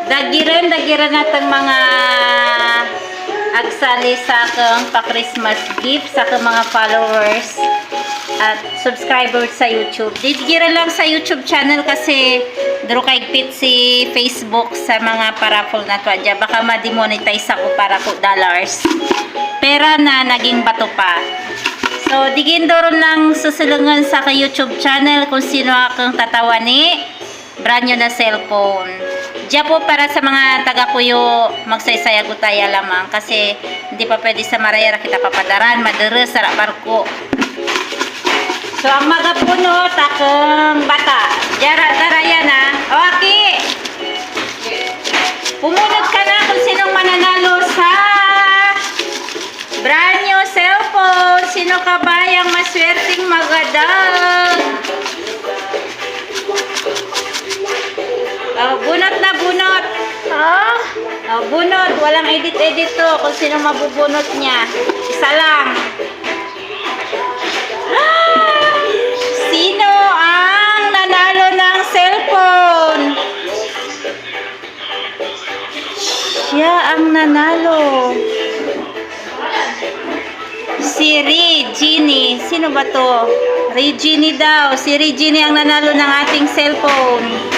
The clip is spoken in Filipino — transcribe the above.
Dagiran natang mga agsali sa akong pa-Christmas gift sa akong mga followers at subscribers sa YouTube. Dagiran lang sa YouTube channel kasi duro kay pit si Facebook sa mga paraffle na to. Adya baka ma-demonetize ako para po dollars. Pera na naging bato pa. So, digin doron lang susulungan sa YouTube channel kung sino akong tatawani. Brand new na cellphone. Diya po para sa mga taga-kuyo, magsaysaya gutaya lamang. Kasi hindi pa pwede sa marayara kita papadaran. Madaras, sarap barko. So, ang magapunot akong bata. Dara yan ha. O, Aki! Pumunot ka na kung sinong mananalo sa brand new cellphone. Sino ka ba yung maswerteng magadag? Oh, bunot na bunot. Oh, bunot. Walang edit-edit to. Kung sino mabubunot niya. Isa lang. Sino ang nanalo ng cellphone? Siya ang nanalo. Si Regine. Sino ba to? Regine daw. Si Regine ang nanalo ng ating cellphone.